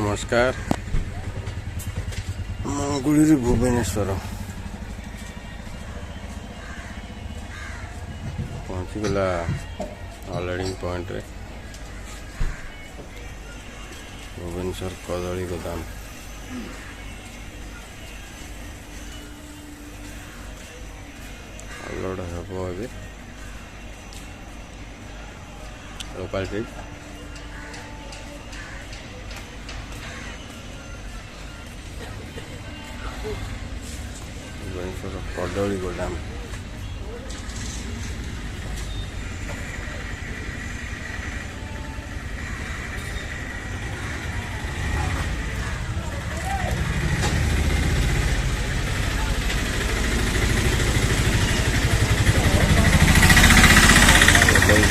नमस्कार मंगुड़ी Bhubaneswar पहुँचीगला already point रे भुवनेश्वर कदली गोदाम लोड हम ए लोकल ट्रिप भुवनेश्वर कदली गोदाम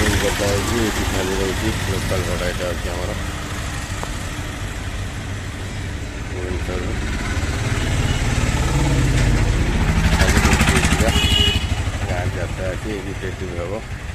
खाली रही लोकल भड़ा यहाँ अच्छी आमर भुवनेश्वर गाँव जाता है हम